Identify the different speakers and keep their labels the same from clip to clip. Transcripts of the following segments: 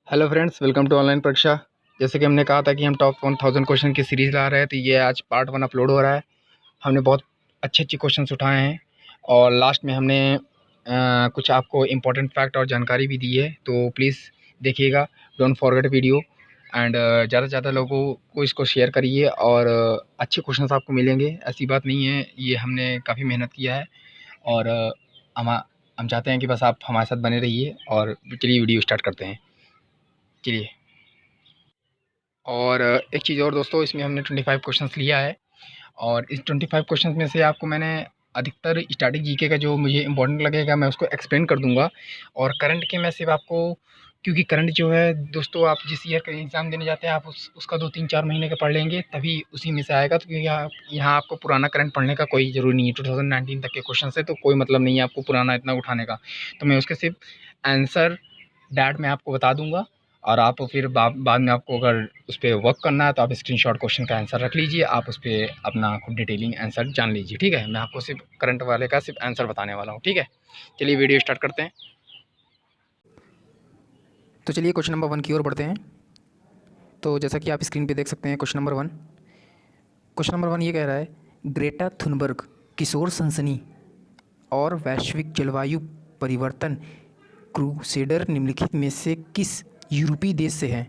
Speaker 1: Hello friends, welcome to online परीक्षा। जैसे कि हमने कहा था कि हम टॉप 1000 क्वेश्चन की सीरीज़ ला रहे हैं, तो ये आज पार्ट 1 अपलोड हो रहा है। हमने बहुत अच्छे क्वेश्चंस उठाए हैं और लास्ट में हमने कुछ आपको इम्पोर्टेंट फैक्ट और जानकारी भी दी है, तो प्लीज़ देखिएगा। डोंट फॉरगेट वीडियो एंड ज़्यादा से ज़्यादा लोगों को इसको शेयर करिए और अच्छे क्वेश्चंस आपको मिलेंगे। ऐसी बात नहीं है, ये हमने काफ़ी मेहनत किया है और हम हम चाहते हैं कि बस आप हमारे साथ बने रहिए। और चलिए वीडियो स्टार्ट करते हैं। चलिए। और एक चीज़ और दोस्तों, इसमें हमने 25 क्वेश्चंस लिया है और इस 25 क्वेश्चंस में से आपको मैंने अधिकतर स्टैटिक जीके का जो मुझे इम्पोर्टेंट लगेगा मैं उसको एक्सप्लेन कर दूंगा। और करंट के मैं सिर्फ आपको, क्योंकि करंट जो है दोस्तों, आप जिस ईयर का एग्ज़ाम देने जाते हैं आप उसका 2 3 4 महीने का पढ़ लेंगे तभी उसी में से आएगा। तो क्योंकि यहाँ आपको पुराना करंट पढ़ने का कोई ज़रूरी नहीं है। 2019 तक के क्वेश्चन है तो कोई मतलब नहीं है आपको पुराना इतना उठाने का। तो मैं उसके सिर्फ आंसर डैट मैं आपको बता दूंगा और आप फिर बाद में आपको अगर उस पर वर्क करना है तो आप स्क्रीनशॉट क्वेश्चन का आंसर रख लीजिए, आप उस पर अपना खुद डिटेलिंग आंसर जान लीजिए। ठीक है, मैं आपको सिर्फ करंट वाले का सिर्फ आंसर बताने वाला हूँ। ठीक है, चलिए वीडियो स्टार्ट करते हैं।
Speaker 2: तो चलिए क्वेश्चन नंबर 1 की ओर बढ़ते हैं। तो जैसा कि आप स्क्रीन पे देख सकते हैं क्वेश्चन नंबर 1। क्वेश्चन नंबर 1 ये कह रहा है, ग्रेटा थुनबर्ग किशोर सनसनी और वैश्विक जलवायु परिवर्तन क्रूसेडर निम्नलिखित में से किस यूरोपीय देश से है।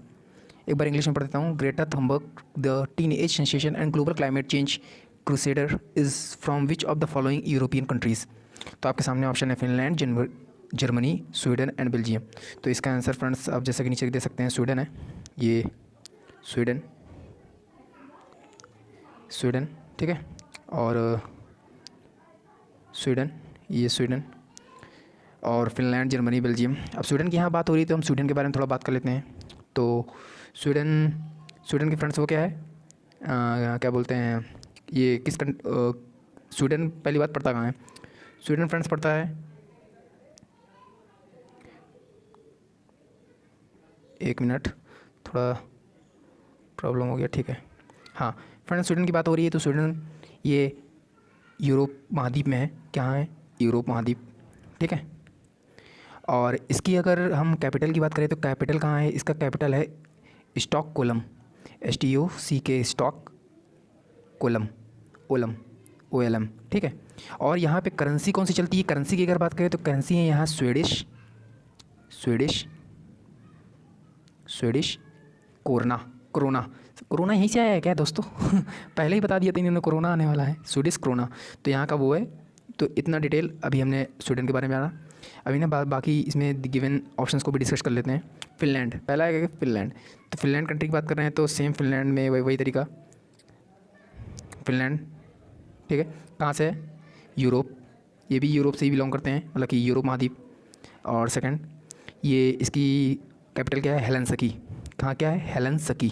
Speaker 2: एक बार इंग्लिश में पढ़ देता हूँ। Greta Thunberg the teenage sensation and global climate change crusader is from which of the following European countries. तो आपके सामने ऑप्शन है Finland, Germany, Sweden and Belgium. तो इसका आंसर फ्रेंड्स आप जैसा कि नीचे दे सकते हैं, स्वीडन है। ये स्वीडन, स्वीडन, ठीक है। और स्वीडन, ये स्वीडन और फिनलैंड, जर्मनी, बेल्जियम। अब स्वीडन की यहाँ बात हो रही है तो हम स्वीडन के बारे में थोड़ा बात कर लेते हैं। तो स्वीडन, स्वीडन के फ्रेंड्स वो क्या है, क्या बोलते हैं, ये स्वीडन पहली बात पड़ता कहाँ है। स्वीडन फ्रेंड्स पड़ता है, एक मिनट, थोड़ा प्रॉब्लम हो गया, ठीक है। हाँ फ्रेंड्स, स्वीडन की बात हो रही है तो स्वीडन ये यूरोप महाद्वीप में है। क्या है, यूरोप महाद्वीप, ठीक है। और इसकी अगर हम कैपिटल की बात करें तो कैपिटल कहाँ है, इसका कैपिटल है स्टॉकहोल्म, STOCK, स्टॉक कोलम, ओलम, OLM, ठीक है। और यहाँ पे करेंसी कौन सी चलती है, करेंसी की अगर बात करें तो करेंसी है यहाँ Swedish, Swedish, Swedish corona, corona, corona यहीं से आया है क्या दोस्तों पहले ही बता दिया था इन्होंने कोरोना आने वाला है, स्वीडिश कोरोना। तो यहाँ का वो है। तो इतना डिटेल अभी हमने स्वीडन के बारे में जाना। अभी ना बाकी इसमें गिवन ऑप्शंस को भी डिस्कस कर लेते हैं। फिनलैंड पहला है, फिनलैंड। तो फिनलैंड कंट्री की बात कर रहे हैं तो सेम फिनलैंड में वही तरीका, फिनलैंड, ठीक है। कहाँ से है, यूरोप, ये भी यूरोप से ही बिलोंग करते हैं, मतलब कि यूरोप महाद्वीप। और सेकंड, ये इसकी कैपिटल क्या है, हेलेंसकी। कहाँ क्या है, हेलेंसकी,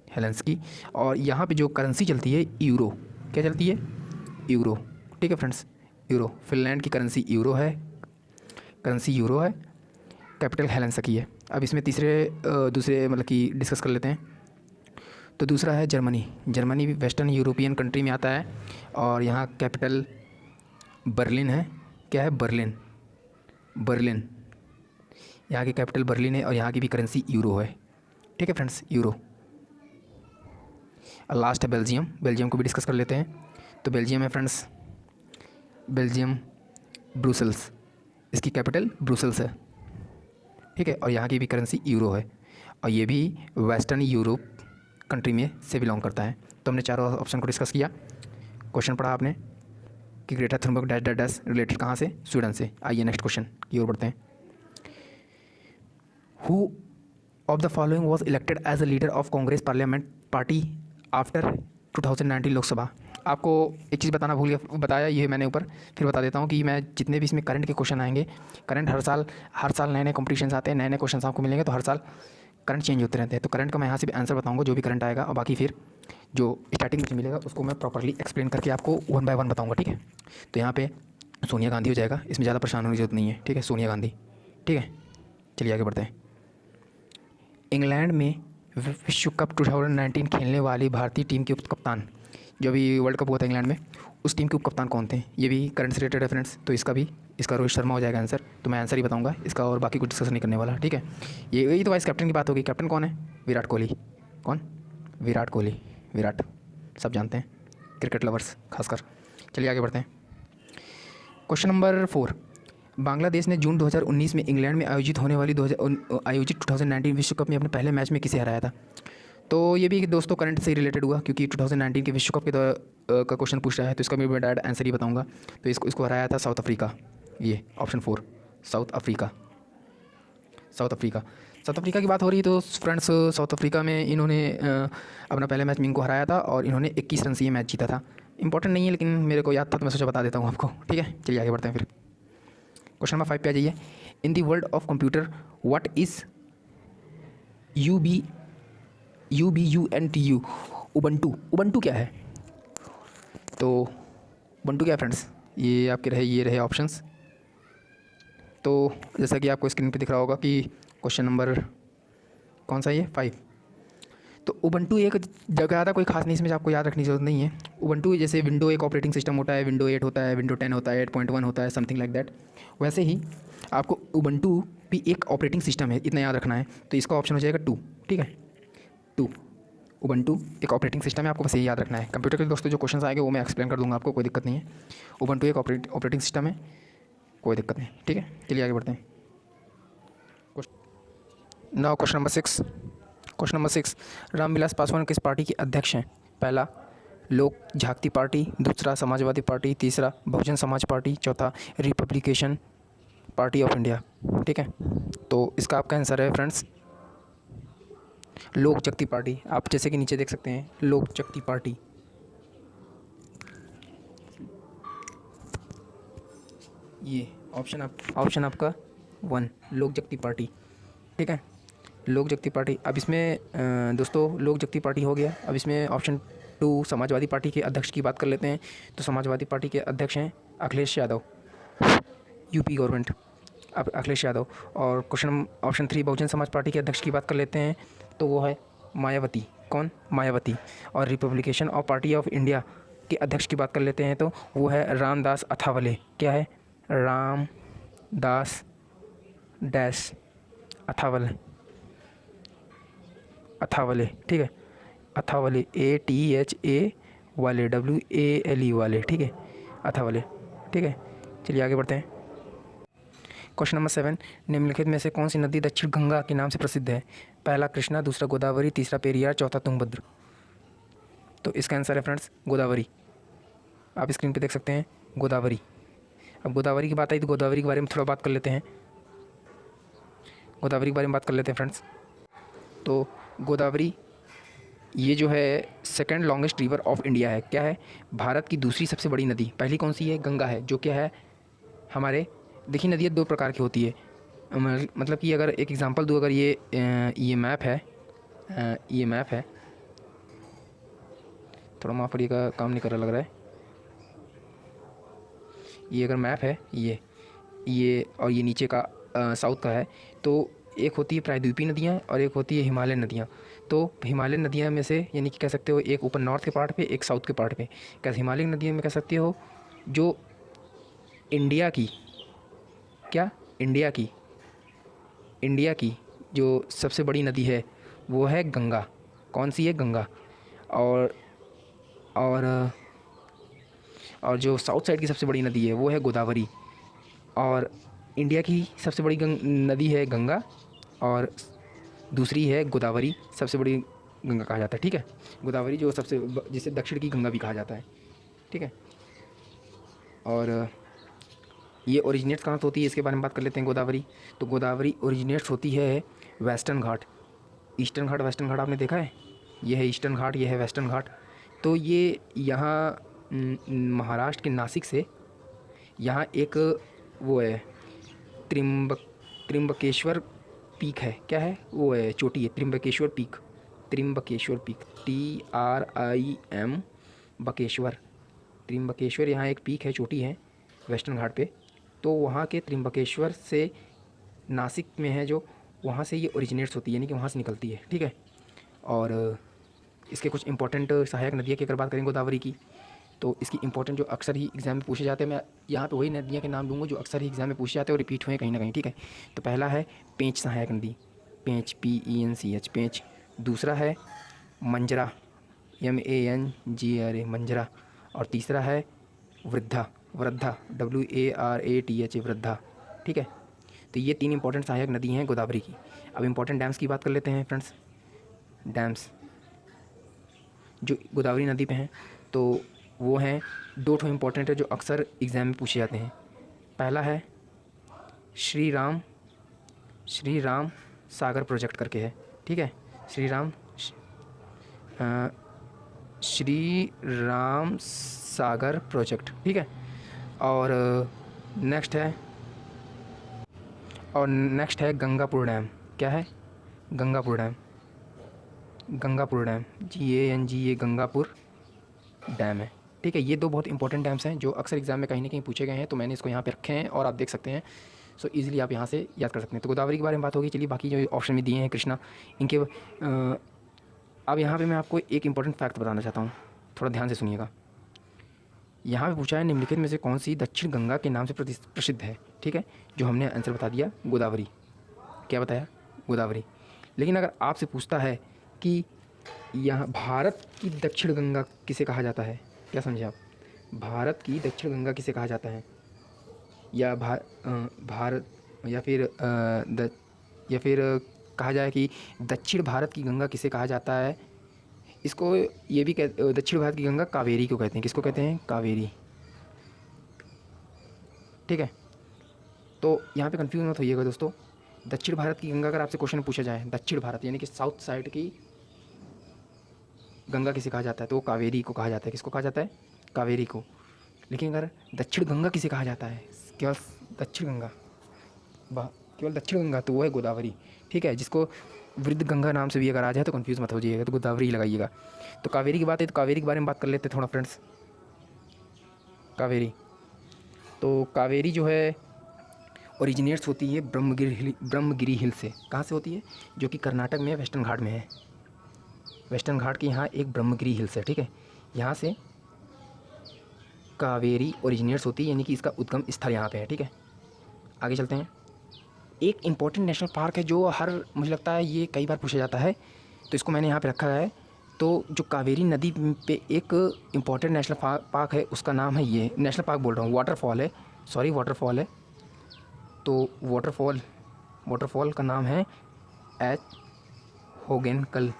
Speaker 2: हेलेंसकी। और यहाँ पे जो करेंसी चलती है यूरो, क्या चलती है, यूरो, ठीक है फ्रेंड्स, यूरो। फिनलैंड की करेंसी यूरो है, करेंसी यूरो है, कैपिटल हेलेंसकी है। अब इसमें दूसरे मतलब कि डिस्कस कर लेते हैं। तो दूसरा है जर्मनी, जर्मनी भी वेस्टर्न यूरोपियन कंट्री में आता है और यहाँ कैपिटल बर्लिन है। क्या है, बर्लिन, बर्लिन, यहाँ की कैपिटल बर्लिन है और यहाँ की भी करेंसी यूरो है, ठीक है फ्रेंड्स, यूरो। और लास्ट है बेल्जियम, बेल्जियम को भी डिस्कस कर लेते हैं। तो बेल्जियम है फ्रेंड्स, बेल्जियम ब्रुसेल्स, इसकी कैपिटल ब्रुसेल्स है, ठीक है। और यहाँ की भी करेंसी यूरो है और ये भी वेस्टर्न यूरोप कंट्री में से बिलोंग करता है। तो हमने चारों ऑप्शन को डिस्कस किया। क्वेश्चन पढ़ा आपने कि Greta Thunberg dash dash dash related कहाँ से, स्वीडन से। आइए नेक्स्ट क्वेश्चन की ओर बढ़ते हैं। Who of the following was elected as a leader of Congress parliament party after 2019 Lok Sabha. आपको एक चीज़ बताना भूल गया, बताया ये मैंने ऊपर, फिर बता देता हूँ कि मैं जितने भी इसमें करंट के क्वेश्चन आएंगे, करंट हर साल नए नए कॉम्पिटिशन आते हैं, नए नए क्वेश्चन आपको मिलेंगे, तो हर साल करंट चेंज होते रहते हैं। तो करंट का मैं यहाँ से भी आंसर बताऊँगा जो भी करंट आएगा, और बाकी फिर जो स्टार्टिंग में मिलेगा उसको मैं प्रॉपरली एक्सप्लेन करके आपको 1 बाय 1 बताऊँगा, ठीक है। तो यहाँ पे सोनिया गांधी हो जाएगा, इसमें ज़्यादा परेशान होने की जरूरत नहीं है, ठीक है, सोनिया गांधी, ठीक है। चलिए आगे बढ़ते हैं। इंग्लैंड में विश्व कप 2019 खेलने वाली भारतीय टीम के उप कप्तान, जो भी वर्ल्ड कप हुआ था इंग्लैंड में, उस टीम के उप कप्तान कौन थे? ये भी करंट से रिलेटेड है फ्रेंड्स, तो इसका रोहित शर्मा हो जाएगा आंसर। तो मैं आंसर ही बताऊंगा इसका, और बाकी कुछ डिस्कस नहीं करने वाला, ठीक है। यही तो वाइस कैप्टन की बात होगी। कैप्टन कौन है? विराट कोहली। कौन? विराट कोहली। विराट सब जानते हैं, क्रिकेट लवर्स खासकर। चलिए आगे बढ़ते हैं। क्वेश्चन नंबर 4, बांग्लादेश ने जून 2019 में इंग्लैंड में आयोजित 2019 विश्व कप में अपने पहले मैच में किसे हराया था? तो ये भी दोस्तों करंट से रिलेटेड हुआ, क्योंकि 2019 के विश्व कप के का क्वेश्चन पूछ रहा है, तो इसका मैं डायरेक्ट आंसर ही बताऊंगा। तो इसको हराया था साउथ अफ्रीका। ये option 4 south Africa. South Africa की बात हो रही है, तो फ्रेंड्स साउथ अफ्रीका में इन्होंने अपना पहले मैच में इनको हराया था, और इन्होंने 21 रन से ये मैच जीता था। इंपॉर्टेंट नहीं है, लेकिन मेरे को याद था तो मैं सोचा बता देता हूँ आपको, ठीक है। चलिए आगे बढ़ते हैं फिर। क्वेश्चन नंबर 5 पे आ जाइए। In the world of computer what is UBUNTU? Ubuntu क्या है? तो उबंटू क्या है फ्रेंड्स? ये रहे ऑप्शंस। तो जैसा कि आपको स्क्रीन पे दिख रहा होगा कि क्वेश्चन नंबर कौन सा ये 5। तो उबंटू एक जगह आता, कोई खास नहीं, इसमें आपको याद रखने की जरूरत नहीं है। उबंटू जैसे विंडो एक ऑपरेटिंग सिस्टम होता है, विंडो 8 होता है, विंडो 10 होता है, 8.1 होता है, समथिंग लाइक दैट। वैसे ही आपको उबंटू भी एक ऑपरेटिंग सिस्टम है, इतना याद रखना है। तो इसका ऑप्शन हो जाएगा 2, ठीक है। 2 उबंटू एक ऑपरेटिंग सिस्टम है, आपको बस ये याद रखना है। कंप्यूटर के दोस्तों जो क्वेश्चन आएंगे वो मैं एक्सप्लेन कर दूंगा आपको, कोई दिक्कत नहीं है। उबंटू एक ऑपरेटिंग सिस्टम है, कोई दिक्कत नहीं, ठीक है। चलिए आगे बढ़ते हैं। Now question number 6, Ramvilas Paswan किस पार्टी के अध्यक्ष हैं? पहला लोक झांकती पार्टी, दूसरा समाजवादी पार्टी, तीसरा बहुजन समाज पार्टी, चौथा रिपब्लिकेशन पार्टी ऑफ इंडिया, ठीक है। तो इसका आपका आंसर है फ्रेंड्स लोक शक्ति पार्टी। आप जैसे कि नीचे देख सकते हैं लोक शक्ति पार्टी। ये ऑप्शन आपका 1 लोक शक्ति पार्टी, ठीक है। लोक शक्ति पार्टी। अब इसमें दोस्तों लोक शक्ति पार्टी हो गया। अब इसमें ऑप्शन 2 समाजवादी पार्टी के अध्यक्ष की बात कर लेते हैं। तो समाजवादी पार्टी के अध्यक्ष हैं अखिलेश यादव, यूपी गवर्नमेंट, अब अखिलेश यादव। और question option 3 Bahujan Samaj party के अध्यक्ष की बात कर लेते हैं, तो वो है मायावती। कौन? मायावती। और republication of party of India के अध्यक्ष की बात कर लेते हैं, तो वो है रामदास अठावले। क्या है? रामदास डैश अठावले, ठीक है। अठावले ATHA वाले WALE वाले, ठीक है, अठावले, ठीक है। चलिए आगे बढ़ते हैं। क्वेश्चन नंबर 7, निम्नलिखित में से कौन सी नदी दक्षिण गंगा के नाम से प्रसिद्ध है? पहला कृष्णा, दूसरा गोदावरी, तीसरा पेरियार, चौथा तुंगभद्र। तो इसका आंसर है फ्रेंड्स गोदावरी। आप स्क्रीन पे देख सकते हैं गोदावरी। अब गोदावरी की बात आई तो गोदावरी के बारे में थोड़ा बात कर लेते हैं। फ्रेंड्स। तो गोदावरी ये जो है second longest river of India है। क्या है? भारत की दूसरी सबसे बड़ी नदी। पहली कौन सी है? गंगा है, जो क्या है हमारे, देखिए नदियाँ 2 प्रकार की होती है। मतलब कि अगर एक एग्जांपल दूँ, अगर ये मैप है, थोड़ा माफ करिएगा काम नहीं कर रहा लग रहा है। ये अगर मैप है ये और ये नीचे का साउथ का है, तो एक होती है प्रायद्वीपीय नदियाँ और एक होती है हिमालयन नदियाँ। तो हिमालयन नदियाँ में से यानी कि कह सकते हो एक ऊपर नॉर्थ के पार्ट पे, एक साउथ के पार्ट पे। क्या हिमालयन नदियों में कह सकते हो जो इंडिया की जो सबसे बड़ी नदी है वो है गंगा। कौन सी है? गंगा। और जो साउथ साइड की सबसे बड़ी नदी है वो है गोदावरी। और इंडिया की सबसे बड़ी नदी है गंगा, और दूसरी है गोदावरी, सबसे बड़ी गंगा कहा जाता है, ठीक है। गोदावरी जो जिसे दक्षिण की गंगा भी कहा जाता है, ठीक है। और ये ओरिजिनेट्स कहाँ से होती है इसके बारे में बात कर लेते हैं। गोदावरी, तो गोदावरी ओरिजिनेट्स होती है वेस्टर्न घाट। ईस्टर्न घाट, वेस्टर्न घाट आपने देखा है? ये है ईस्टर्न घाट, ये है वेस्टर्न घाट। तो ये यहाँ महाराष्ट्र के नासिक से यहाँ एक वो है त्रिम्बकेश्वर पीक है। क्या है? वो है चोटी है, त्रिम्बकेश्वर पीक TRIM बकेश्वर। त्रिम्बकेश्वर यहाँ एक पीक है, चोटी है वेस्टर्न घाट पे। तो वहाँ के त्रिम्बकेश्वर से नासिक में है जो, वहाँ से ये ओरिजिनेट्स होती है, यानी कि वहाँ से निकलती है, ठीक है। और इसके कुछ इंपॉर्टेंट सहायक नदियों की अगर बात करें गोदावरी की, तो इसकी इंपॉर्टेंट जो अक्सर ही एग्ज़ाम में पूछे जाते हैं, मैं यहाँ पे वही नदियों के नाम लूँगा जो अक्सर ही एग्ज़ाम में पूछे जाते हैं और रिपीट हुए कहीं ना कहीं, ठीक है। तो पहला है पेंच सहायक नदी, पेंच, PENCH, पेंच। दूसरा है मंजरा, MANGRA, मंजरा। और तीसरा है वृद्धा, वृद्धा, WARATH, वृद्धा, ठीक है। तो ये 3 इंपॉर्टेंट सहायक नदी हैं गोदावरी की। अब इंपॉर्टेंट डैम्स की बात कर लेते हैं फ्रेंड्स। डैम्स जो गोदावरी नदी पे हैं तो वो हैं 2 ठो इंपॉर्टेंट है जो अक्सर एग्ज़ाम में पूछे जाते हैं। पहला है श्री राम सागर प्रोजेक्ट करके है, ठीक है। श्री राम सागर प्रोजेक्ट, ठीक है। और नेक्स्ट है गंगापुर डैम। क्या है? गंगापुर डैम, GANG, ये गंगापुर डैम है, ठीक है। ये 2 बहुत इंपॉर्टेंट डैम्स हैं जो अक्सर एग्ज़ाम में कहीं ना कहीं पूछे गए हैं, तो मैंने इसको यहाँ पे रखे हैं और आप देख सकते हैं। सो ईज़िली आप यहाँ से याद कर सकते हैं। तो गोदावरी के बारे में बात होगी। चलिए बाकी जो ऑप्शन में दिए हैं कृष्णा, इनके अब यहाँ पे मैं आपको एक इंपॉर्टेंट फैक्ट बताना चाहता हूँ, थोड़ा ध्यान से सुनिएगा। यहाँ पे पूछा है निम्नलिखित में से कौन सी दक्षिण गंगा के नाम से प्रसिद्ध है, ठीक है। जो हमने आंसर बता दिया गोदावरी। क्या बताया? गोदावरी। लेकिन अगर आपसे पूछता है कि यहाँ भारत की दक्षिण गंगा किसे कहा जाता है, क्या समझे आप? भारत की दक्षिण गंगा किसे कहा जाता है? या भारत या फिर कहा जाए कि दक्षिण भारत की गंगा किसे कहा जाता है? इसको ये भी दक्षिण भारत की गंगा कावेरी को कहते हैं। किसको कहते हैं? कावेरी, ठीक है। तो यहाँ पे कंफ्यूज मत होइएगा दोस्तों। दक्षिण भारत की गंगा अगर आपसे क्वेश्चन पूछा जाए, दक्षिण भारत यानी कि साउथ साइड की गंगा किसे कहा जाता है, तो कावेरी को कहा जाता है। किसको कहा जाता है? कावेरी को। लेकिन अगर दक्षिण गंगा किसे कहा जाता है, केवल दक्षिण गंगा, केवल दक्षिण गंगा, तो वो है गोदावरी, ठीक है। जिसको वृद्ध गंगा नाम से भी अगर आ जाए तो कंफ्यूज मत हो जाइएगा, तो गोदावरी ही लगाइएगा। तो कावेरी की बात है, तो कावेरी के बारे में बात कर लेते हैं थोड़ा फ्रेंड्स। कावेरी, तो कावेरी जो है ओरिजिनेट्स होती है ब्रह्मगिरी हिल से। कहाँ से होती है? जो कि कर्नाटक में वेस्टर्न घाट में है। वेस्टर्न घाट के यहाँ एक ब्रह्मगिरी हिल्स है, ठीक है। यहाँ से कावेरी ओरिजिनेट्स होती है, यानी कि इसका उद्गम स्थल यहाँ पे है, ठीक है। आगे चलते हैं। एक इम्पॉर्टेंट नेशनल पार्क है जो मुझे लगता है ये कई बार पूछा जाता है, तो इसको मैंने यहाँ पे रखा है। तो जो कावेरी नदी पे एक इम्पॉर्टेंट नेशनल पार्क है, उसका नाम है, ये नेशनल पार्क बोल रहा हूँ, वाटरफॉल है। तो वाटरफॉल का नाम है होगेनकल,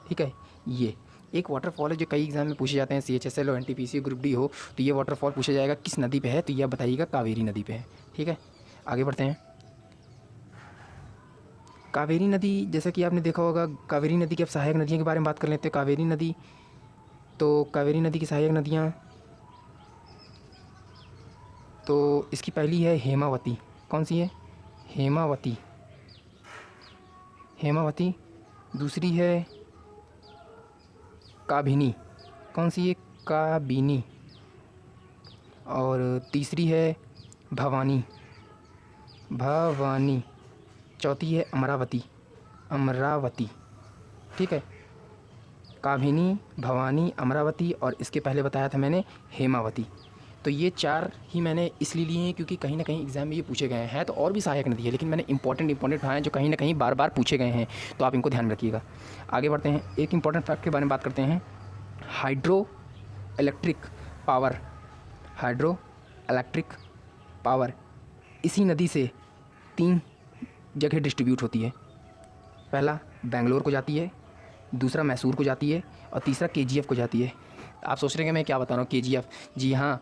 Speaker 2: ठीक है। ये एक वाटरफॉल है जो कई एग्जाम में पूछे जाते हैं, CHSL हो, NTPC ग्रुप डी हो, तो ये वाटरफॉल पूछा जाएगा किस नदी पे है, तो यह बताइएगा कावेरी नदी पे है, ठीक है। आगे बढ़ते हैं। कावेरी नदी, जैसा कि आपने देखा होगा, कावेरी नदी की अब सहायक नदियों के बारे में बात कर लेते हैं। कावेरी नदी की सहायक नदियाँ, तो इसकी पहली है हेमावती। कौन सी है? हेमावती। दूसरी है काबिनी। कौन सी है? काबिनी। और तीसरी है भवानी। चौथी है अमरावती, ठीक है। काबिनी, भवानी, अमरावती और इसके पहले बताया था मैंने हेमावती। तो ये 4 ही मैंने इसलिए लिए हैं क्योंकि कहीं ना कहीं एग्जाम में ये पूछे गए हैं। तो और भी सहायक नदी है, लेकिन मैंने इंपॉर्टेंट उठाए हैं जो कहीं ना कहीं बार बार पूछे गए हैं, तो आप इनको ध्यान में रखिएगा। आगे बढ़ते हैं। एक इंपॉर्टेंट फैक्ट के बारे में बात करते हैं। हाइड्रो इलेक्ट्रिक पावर इसी नदी से 3 जगह डिस्ट्रीब्यूट होती है। पहला बेंगलोर को जाती है, दूसरा मैसूर को जाती है और तीसरा KGF को जाती है। आप सोच रहे हैं कि मैं क्या बता रहा हूँ? KGF, जी हाँ,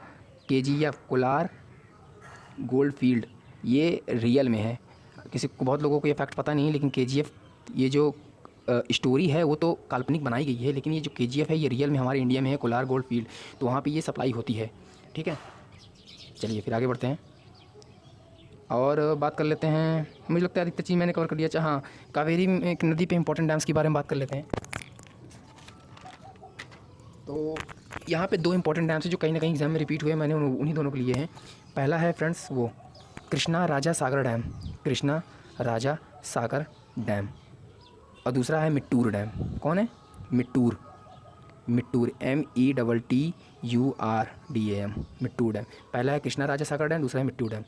Speaker 2: KGF कोलार गोल्ड फील्ड, ये रियल में है। बहुत लोगों को ये फैक्ट पता नहीं है, लेकिन KGF, ये जो स्टोरी है वो तो काल्पनिक बनाई गई है, लेकिन ये जो KGF है ये रियल में हमारे इंडिया में है, कोलार गोल्ड फील्ड, तो वहाँ पे ये सप्लाई होती है, ठीक है। चलिए फिर आगे बढ़ते हैं और बात कर लेते हैं। मुझे लगता है अधिकतर चीज़ मैंने कवर कर दिया। हाँ, कावेरी नदी पे इंपॉर्टेंट डैम्स के बारे में बात कर लेते हैं। तो यहाँ पे 2 इंपॉर्टेंट डैम्स हैं जो कहीं ना कहीं एग्जाम में रिपीट हुए, मैंने उन्हीं दोनों को लिए हैं। पहला है फ्रेंड्स वो कृष्णा राजा सागर डैम, और दूसरा है मिट्टूर डैम। कौन है? मिट्टूर, मिट्टूर, METTURDAM, मिट्टूर डैम। पहला है कृष्णा राजा सागर डैम, दूसरा है मिट्टूर डैम।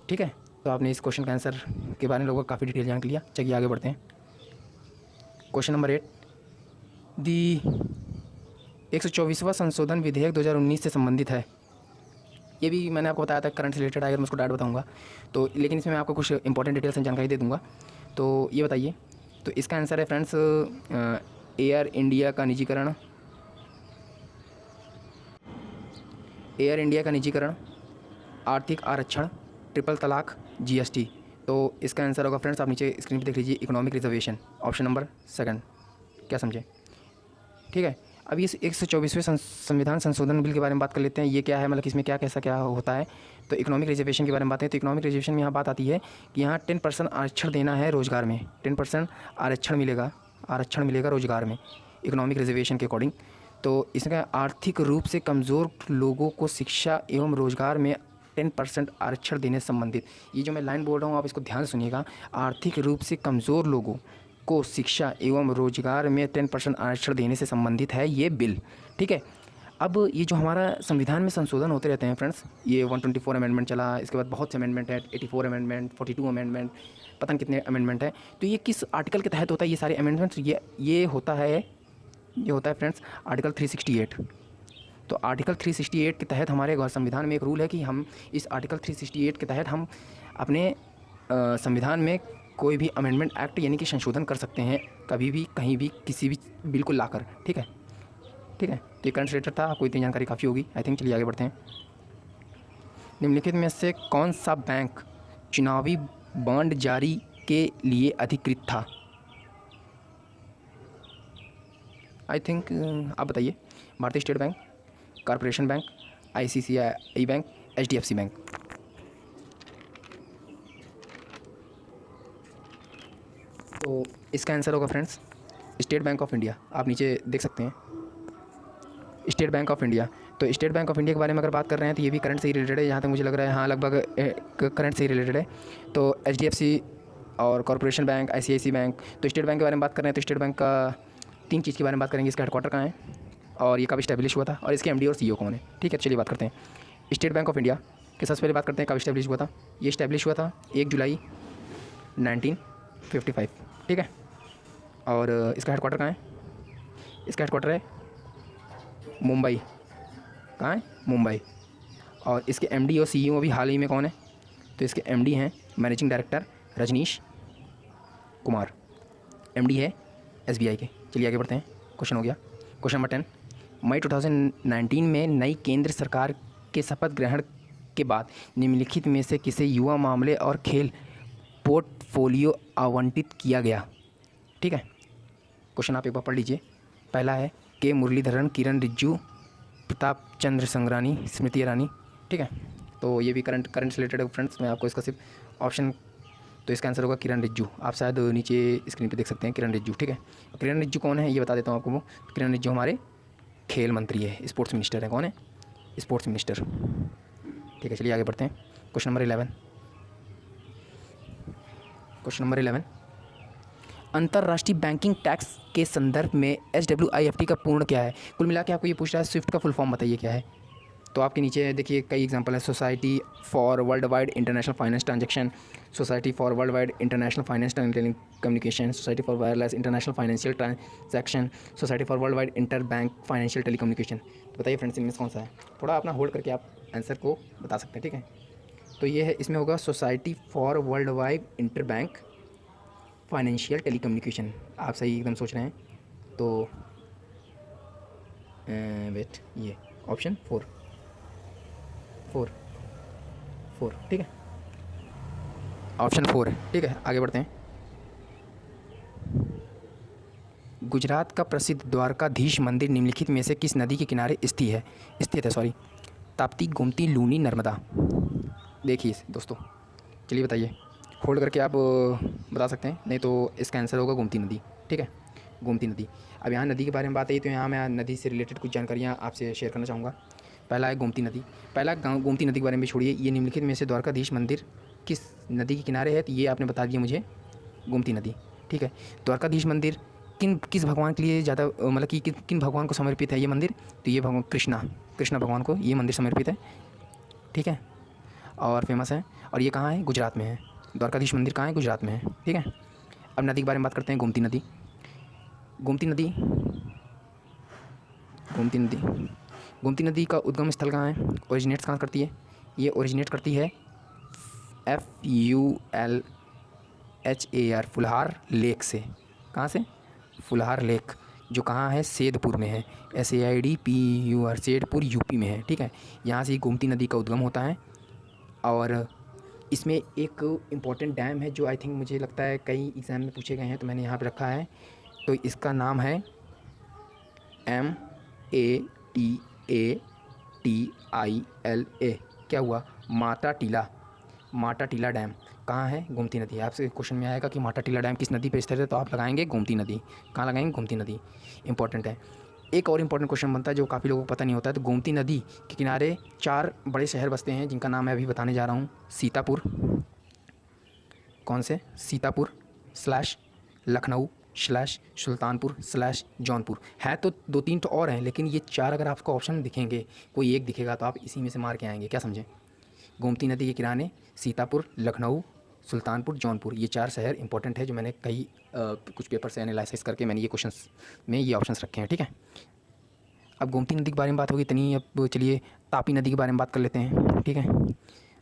Speaker 2: ठीक है, तो आपने इस क्वेश्चन का आंसर के बारे में लोगों को काफ़ी डिटेल जान लिया। चलिए आगे बढ़ते हैं। क्वेश्चन नंबर 8, दी 124वां संशोधन विधेयक 2019 से संबंधित है। ये भी मैंने आपको बताया था करंट से रिलेटेड, अगर मैं उसको डायरेक्ट बताऊंगा तो, लेकिन इसमें मैं आपको कुछ इंपॉर्टेंट डिटेल्स एंड जानकारी दे दूंगा। तो ये बताइए, तो इसका आंसर है फ्रेंड्स एयर इंडिया का निजीकरण, एयर इंडिया का निजीकरण, आर्थिक आरक्षण, ट्रिपल तलाक, GST। तो इसका आंसर होगा फ्रेंड्स, आप नीचे स्क्रीन पर देख लीजिए, इकोनॉमिक रिजर्वेशन, ऑप्शन नंबर 2। क्या समझे? ठीक है, अभी इस 124वें संविधान संशोधन बिल के बारे में बात कर लेते हैं। ये क्या है, मतलब इसमें क्या कैसा क्या होता है। तो इकोनॉमिक रिजर्वेशन के बारे में बात है। तो इकोनॉमिक रिजर्वेशन में यहाँ बात आती है कि यहाँ 10% आरक्षण देना है रोज़गार में, 10% आरक्षण मिलेगा रोज़गार में इकोनॉमिक रिजर्वेशन के अकॉर्डिंग। तो इसका आर्थिक रूप से कमज़ोर लोगों को शिक्षा एवं रोज़गार में 10% आरक्षण देने से संबंधित, ये जो मैं लाइन बोल रहा हूँ आप इसको ध्यान से सुनिएगा, आर्थिक रूप से कमज़ोर लोगों को शिक्षा एवं रोजगार में 10% आरक्षण देने से संबंधित है ये बिल। ठीक है, अब ये जो हमारा संविधान में संशोधन होते रहते हैं फ्रेंड्स, ये 124 अमेंडमेंट चला, इसके बाद बहुत से अमेंडमेंट है, 84 अमेंडमेंट, 42 अमेंडमेंट, पता नहीं कितने अमेंडमेंट है। तो ये किस आर्टिकल के तहत होता है ये सारे अमेंडमेंट्स? ये होता है फ्रेंड्स आर्टिकल 368। तो आर्टिकल 368 के तहत हमारे संविधान में एक रूल है कि हम इस आर्टिकल 368 के तहत हम अपने संविधान में कोई भी अमेंडमेंट एक्ट यानी कि संशोधन कर सकते हैं, कभी भी कहीं भी किसी भी बिल को लाकर। ठीक है, तो ये करंट रिलेटेड था, आपको इतनी जानकारी काफ़ी होगी आई थिंक। चलिए आगे बढ़ते हैं। निम्नलिखित में से कौन सा बैंक चुनावी बॉन्ड जारी के लिए अधिकृत था? आई थिंक आप बताइए। भारतीय state bank, corporation bank, ICICI bank, HDFC bank. तो इसका आंसर होगा friends state bank of India. आप नीचे देख सकते हैं स्टेट बैंक ऑफ इंडिया। तो स्टेट बैंक ऑफ इंडिया के बारे में अगर बात कर रहे हैं तो ये भी करंट से ही रिलेटेड है, जहाँ तक मुझे लग रहा है। हाँ, लगभग करंट से ही रिलेटेड है। तो HDFC और कॉरपोरेशन बैंक, ICICI बैंक। तो स्टेट बैंक के बारे में बात कर रहे हैं तो स्टेट बैंक का 3 चीज़ के बारे में बात करेंगे। इसका हेडक्वार्टर कहाँ है और ये कब इस्टेब्लिश हुआ था और इसके MD और CEO कौन है। ठीक है, चलिए बात करते हैं स्टेट बैंक ऑफ इंडिया के। सबसे पहले बात करते हैं कब इस्टेब्लिश हुआ था। ये इस्टेब्लिश हुआ था 1 जुलाई 1955। ठीक है, और इसका हेडक्वार्टर कहाँ है? इसका हेडक्वार्टर है मुंबई। कहाँ है? मुंबई। और इसके MD और CEO अभी हाल ही में कौन है? तो इसके MD हैं managing director Rajnish Kumar, MD है SBI के। चलिए आगे बढ़ते हैं, क्वेश्चन हो गया। क्वेश्चन नंबर 10, मई 2019 में नई केंद्र सरकार के शपथ ग्रहण के बाद निम्नलिखित में से किसे युवा मामले और खेल पोर्टफोलियो आवंटित किया गया? ठीक है, क्वेश्चन आप एक बार पढ़ लीजिए। पहला है के मुरलीधरन, किरण रिजिजू, प्रताप चंद्र संग्रानी, स्मृति ईरानी। ठीक है, तो ये भी करंट से रिलेटेड है फ्रेंड्स। मैं आपको इसका सिर्फ ऑप्शन, तो इसका आंसर होगा किरण रिजिजू। आप शायद नीचे स्क्रीन पे देख सकते हैं किरण रिजिजू। ठीक है, किरण रिजिजू कौन है ये बता देता हूँ आपको। किरण रिजिजू हमारे खेल मंत्री है, स्पोर्ट्स मिनिस्टर है। कौन है? Sports minister. ठीक है, चलिए आगे बढ़ते हैं। क्वेश्चन नंबर 11, अंतर्राष्ट्रीय बैंकिंग टैक्स के संदर्भ में SWIFT का पूर्ण क्या है? कुल मिला के आपको ये पूछ रहा है स्विफ्ट का फुल फॉर्म बताइए क्या है। तो आपके नीचे देखिए कई एग्जांपल है। Society for world wide international finance transaction, society for world wide international finance telecommunication, society for wireless international financial transaction, society for world wide inter bank financial telecommunication. तो बताइए फ्रेंड्स इनमें से कौन सा है? थोड़ा अपना होल्ड करके आप आंसर को बता सकते हैं। ठीक है, तो ये है, इसमें होगा society for world wide inter bank financial telecommunication. आप सही एकदम सोच रहे हैं। तो वेट, ये ऑप्शन 4। ठीक है, ऑप्शन 4 है। ठीक है, आगे बढ़ते हैं। गुजरात का प्रसिद्ध द्वारकाधीश मंदिर निम्नलिखित में से किस नदी के किनारे स्थित है? ताप्ती, गोमती, लूनी, नर्मदा। देखिए दोस्तों, चलिए बताइए, होल्ड करके आप बता सकते हैं, नहीं तो इसका आंसर होगा गोमती नदी। ठीक है, गोमती नदी। अब यहाँ नदी के बारे में बात आई तो यहाँ मैं नदी से रिलेटेड कुछ जानकारियाँ आपसे शेयर करना चाहूँगा। पहला है गोमती नदी। गोमती नदी के बारे में छोड़िए, ये निम्नलिखित में से द्वारकाधीश मंदिर किस नदी के किनारे है? तो ये आपने बता दिया मुझे, गोमती नदी। ठीक है, द्वारकाधीश मंदिर किस भगवान के लिए ज़्यादा मतलब कि किन भगवान को समर्पित है ये मंदिर? तो ये भगवान कृष्णा भगवान को ये मंदिर समर्पित है, ठीक है, और फेमस है। और ये कहाँ है? गुजरात में है। द्वारकाधीश मंदिर कहाँ है? गुजरात में है, ठीक है। अब नदी के बारे में बात करते हैं। गोमती नदी। गोमती नदी गोमती नदी गोमती नदी का उद्गम स्थल कहाँ है? ओरिजिनेट्स कहाँ करती है? ये ओरिजिनेट करती है FULHAR फुलहार लेक से। कहाँ से? फुलहार लेक, जो कहाँ है? सैदपुर में है। SAIDPUR, सैदपुर यूपी में है, ठीक है। यहाँ से गोमती नदी का उद्गम होता है। और इसमें एक इम्पॉर्टेंट डैम है जो आई थिंक मुझे लगता है कई एग्ज़ाम में पूछे गए हैं, तो मैंने यहाँ पे रखा है। तो इसका नाम है MATATILA। क्या हुआ? माटा टीला डैम कहाँ है? गोमती नदी। आपसे क्वेश्चन में आएगा कि माटा टीला डैम किस नदी पे स्थित है, तो आप लगाएंगे गोमती नदी। कहाँ लगाएंगे? गोमती नदी। इंपॉर्टेंट है। एक और इम्पॉर्टेंट क्वेश्चन बनता है जो काफ़ी लोगों को पता नहीं होता है। तो गोमती नदी के किनारे 4 बड़े शहर बसते हैं जिनका नाम मैं अभी बताने जा रहा हूँ। सीतापुर, कौन से? सीतापुर / लखनऊ / सुल्तानपुर / जौनपुर। है तो 2-3 तो और हैं, लेकिन ये 4 अगर आपको ऑप्शन दिखेंगे, कोई एक दिखेगा तो आप इसी में से मार के आएंगे। क्या समझें? गोमती नदी के किनारे सीतापुर, लखनऊ, सुल्तानपुर, जौनपुर, ये 4 शहर इंपॉर्टेंट है जो मैंने कई कुछ पेपर से एनालिसिस करके मैंने ये क्वेश्चंस में ये ऑप्शंस रखे हैं, ठीक है। अब गोमती नदी के बारे में बात होगी इतनी। अब चलिए तापी नदी के बारे में बात कर लेते हैं, ठीक है।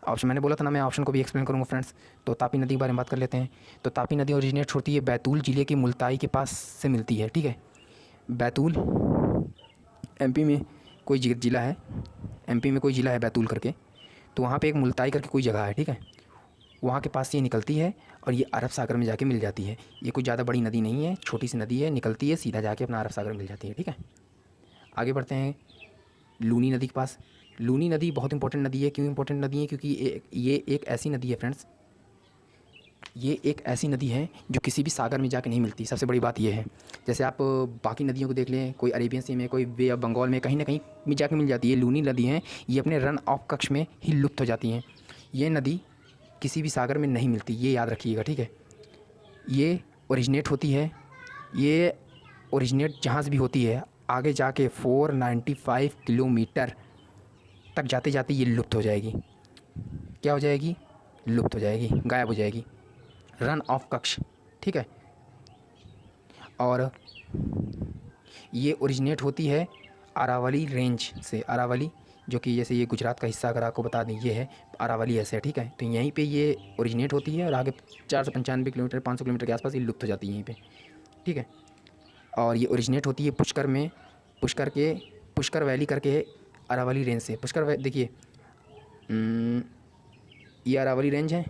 Speaker 2: ऑप्शन मैंने बोला था ना, मैं ऑप्शन को भी एक्सप्लेन करूँगा फ्रेंड्स। तो तापी नदी के बारे में बात कर लेते हैं। तो तापी नदी ओरिजिनेट होती है बैतूल ज़िले के मुल्ताई के पास से मिलती है, ठीक है। बैतूल MP में कोई ज़िला है, MP में कोई ज़िला है बैतूल करके। तो वहाँ पे एक मुल्ताई करके कोई जगह है, ठीक है। वहाँ के पास से ये निकलती है और ये अरब सागर में जाके मिल जाती है। ये कोई ज़्यादा बड़ी नदी नहीं है, छोटी सी नदी है, निकलती है सीधा जाके अपना अरब सागर में मिल जाती है, ठीक है। आगे बढ़ते हैं लूनी नदी के पास। लूनी नदी बहुत इंपॉर्टेंट नदी है। क्यों इंपॉर्टेंट नदी है? क्योंकि ये एक ऐसी नदी है फ्रेंड्स, ये एक ऐसी नदी है जो किसी भी सागर में जाके नहीं मिलती। सबसे बड़ी बात ये है, जैसे आप बाकी नदियों को देख लें, कोई अरेबियन सी में, कोई बे ऑफ बंगाल में, कहीं ना कहीं में जाके मिल जाती है। लूनी नदी है, ये अपने रन ऑफ कक्ष में ही लुप्त हो जाती हैं। ये नदी किसी भी सागर में नहीं मिलती, ये याद रखिएगा, ठीक है। ये ओरिजिनेट होती है, ये ओरिजिनेट जहाँ से भी होती है आगे जाके 495 किलोमीटर तक जाते जाते ये लुप्त हो जाएगी। क्या हो जाएगी? लुप्त हो जाएगी, गायब हो जाएगी, रन ऑफ कक्ष, ठीक है। और ये ओरिजिनेट होती है अरावली रेंज से। अरावली जो कि जैसे ये गुजरात का हिस्सा, अगर आपको बता दें, ये है अरावली ऐसे है, ठीक है। तो यहीं पे ये ओरिजिनेट होती है और आगे 495 किलोमीटर 500 किलोमीटर के आसपास ये लुप्त हो जाती है यहीं पे, ठीक है। और ये ओरिजिनेट होती है पुष्कर में, पुष्कर वैली करके अरावली रेंज से। देखिए ये अरावली रेंज है,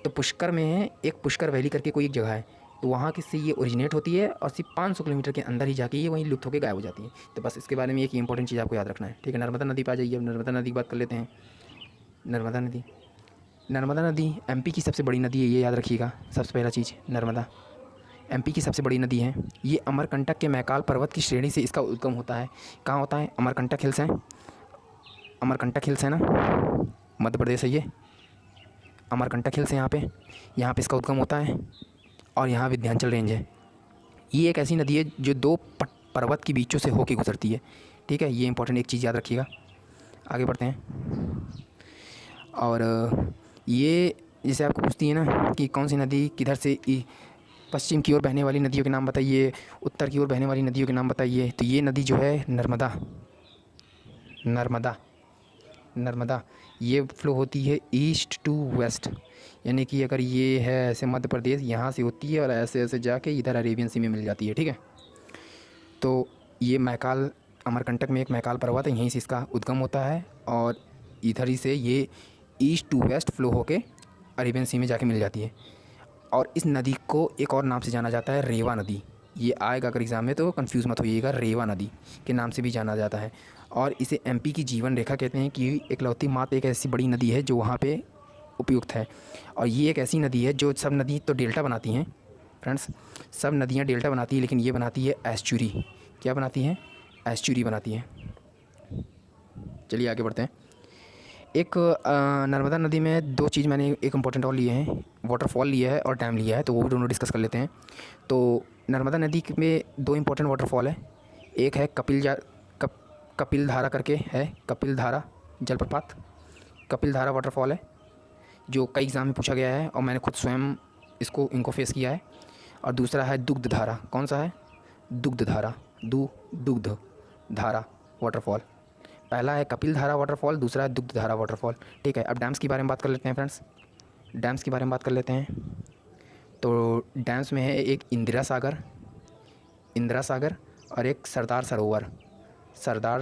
Speaker 2: तो पुष्कर में है एक पुष्कर वैली करके कोई एक जगह है, तो वहाँ से ये ओरिजिनेट होती है और सिर्फ 500 किलोमीटर के अंदर ही जाके ये वहीं लुप्त होकर गायब हो जाती है। तो बस इसके बारे में एक इंपॉर्टेंट चीज़ आपको याद रखना है, ठीक है। नर्मदा नदी पे आ जाइए। अब नर्मदा नदी की बात कर लेते हैं। नर्मदा नदी MP की सबसे बड़ी नदी है, ये याद रखिएगा। सबसे पहला चीज़, नर्मदा MP की सबसे बड़ी नदी है। ये अमरकंटक के मैकाल पर्वत की श्रेणी से इसका उद्गम होता है। कहाँ होता है? अमरकंटक हिल्स है, अमरकंटक हिल्स है ना, मध्य प्रदेश है ये। अमरकंटक हिल्स है यहाँ पे इसका उद्गम होता है और यहाँ विंध्याचल रेंज है। ये एक ऐसी नदी है जो 2 पर्वत के बीचों से होके गुजरती है, ठीक है। ये इंपॉर्टेंट एक चीज़ याद रखिएगा। आगे बढ़ते हैं। और ये जैसे आपको पूछती है ना कि कौन सी नदी किधर से पश्चिम की ओर बहने वाली नदियों के नाम बताइए, उत्तर की ओर बहने वाली नदियों के नाम बताइए, तो ये नदी जो है नर्मदा ये फ्लो होती है ईस्ट टू वेस्ट, यानी कि अगर ये है ऐसे मध्य प्रदेश, यहाँ से होती है और ऐसे ऐसे जाके इधर अरेबियन सी में मिल जाती है, ठीक है। तो ये मैकाल, अमरकंटक में एक मैकाल पर्वत है, यहीं से इसका उद्गम होता है और इधर ही से ये ईस्ट टू वेस्ट फ्लो होके अरेबियन सी में जाके मिल जाती है। और इस नदी को एक और नाम से जाना जाता है, रेवा नदी। ये आएगा अगर एग्ज़ाम में तो कंफ्यूज मत होइएगा, रेवा नदी के नाम से भी जाना जाता है। और इसे MP की जीवन रेखा कहते हैं कि इकलौती मात्र एक ऐसी बड़ी नदी है जो वहाँ पे उपयुक्त है। और ये एक ऐसी नदी है जो सब नदी तो डेल्टा बनाती हैं फ्रेंड्स, सब नदियाँ डेल्टा बनाती है, लेकिन ये बनाती है एस्चुरी। क्या बनाती है? एस्चुरी बनाती है। चलिए आगे बढ़ते हैं। एक नर्मदा नदी में 2 मैंने एक इंपॉर्टेंट और लिए हैं, वाटरफॉल लिया है और डैम लिया है, तो वो भी दोनों डिस्कस कर लेते हैं। तो नर्मदा नदी में दो इंपॉर्टेंट वाटरफॉल है। एक है कपिल धारा करके है, कपिल धारा जलप्रपात, कपिल धारा वाटरफॉल है, जो कई एग्ज़ाम में पूछा गया है और मैंने खुद स्वयं इनको फेस किया है। और दूसरा है दुग्ध धारा। कौन सा है? दुग्ध धारा, दुग्ध धारा वाटरफॉल। पहला है कपिल धारा वाटरफॉल, दूसरा है दुग्ध धारा वाटरफॉल। ठीक है, अब डैम्स के बारे में बात कर लेते हैं फ्रेंड्स। डैम्स के बारे में बात कर लेते हैं। तो डैम्स में है एक इंदिरा सागर और एक सरदार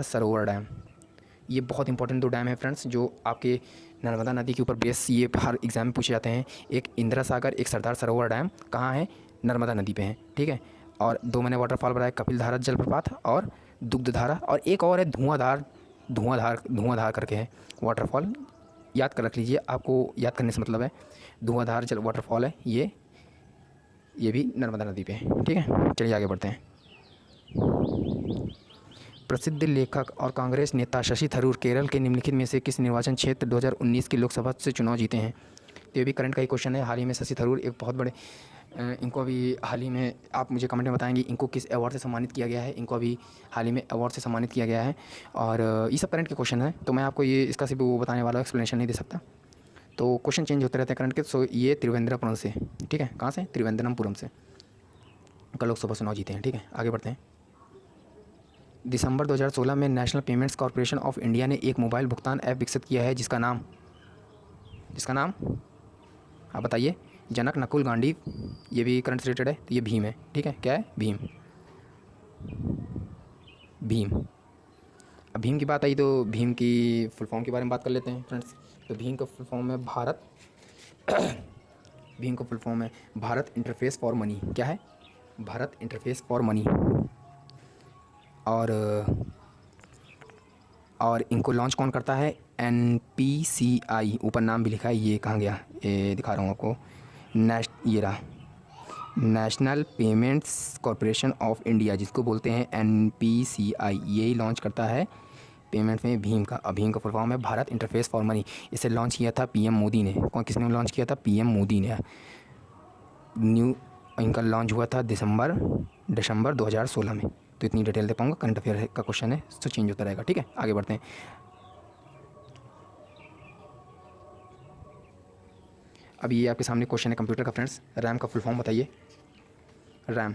Speaker 2: सरोवर डैम। ये बहुत इंपॉर्टेंट दो डैम है फ्रेंड्स, जो आपके नर्मदा नदी के ऊपर बेस ये हर एग्ज़ाम में पूछे जाते हैं। एक इंदिरा सागर, एक सरदार सरोवर डैम कहाँ है? नर्मदा नदी पे है। ठीक है, और दो मैंने वाटरफॉल बताया, कपिल धारा जलप्रपात और दुग्ध धारा, और एक और है धुआंधार करके है वाटरफॉल। याद कर रख लीजिए, आपको याद करने से मतलब है। धुआंधार जल वाटरफॉल है ये भी नर्मदा नदी पे है। ठीक है, चलिए आगे बढ़ते हैं। प्रसिद्ध लेखक और कांग्रेस नेता शशि थरूर केरल के निम्नलिखित में से किस निर्वाचन क्षेत्र 2019 के लोकसभा से चुनाव जीते हैं? तो ये भी करंट का ही क्वेश्चन है। हाल ही में शशि थरूर एक बहुत बड़े इनको अभी हाल ही में, आप मुझे कमेंट में बताएंगे इनको किस अवार्ड से सम्मानित किया गया है। इनको अभी हाल ही में अवार्ड से सम्मानित किया गया है, और ये सब करंट के क्वेश्चन है, तो मैं आपको ये इसका सिर्फ वो बताने वाला एक्सप्लेनेशन नहीं दे सकता। तो क्वेश्चन चेंज होते रहते हैं करंट के। सो ये त्रिवेंद्रपुरम से, ठीक है, कहाँ से? त्रिवेंद्रपुरम से का लोकसभा चुनाव जीते हैं। ठीक है, आगे बढ़ते हैं। दिसंबर 2016 में national payments corporation of India ने एक मोबाइल भुगतान ऐप विकसित किया है जिसका नाम आप बताइए। जनक, नकुल, गांडीव। ये भी करंट से रिलेटेड है, तो ये भीम है। ठीक है, क्या है? भीम। अब भीम की बात आई तो भीम की फुल फॉर्म के बारे में बात कर लेते हैं फ्रेंड्स। तो भीम का फुल फॉर्म है भारत भीम का फुल फॉर्म है भारत इंटरफेस फॉर मनी। क्या है? Bharat interface for money. और इनको लॉन्च कौन करता है? NPCI। ऊपर नाम भी लिखा है, ये कहाँ गया? ये दिखा रहा हूँ आपको। ये रहा, national payments corporation of India, जिसको बोलते हैं NPCI। यही लॉन्च करता है पेमेंट में भीम का। भीम का फुल फॉर्म है भारत इंटरफेस फॉर मनी। इसे लॉन्च किया था PM मोदी ने। किसने लॉन्च किया था? PM मोदी ने। इनका लॉन्च हुआ था दिसंबर 2016 में। तो इतनी डिटेल दे पाऊँगा, करंट अफेयर का क्वेश्चन है तो चेंज होता रहेगा। ठीक है, आगे बढ़ते हैं। अब ये आपके सामने क्वेश्चन है कंप्यूटर का फ्रेंड्स। रैम का फुल फॉर्म बताइए। RAM,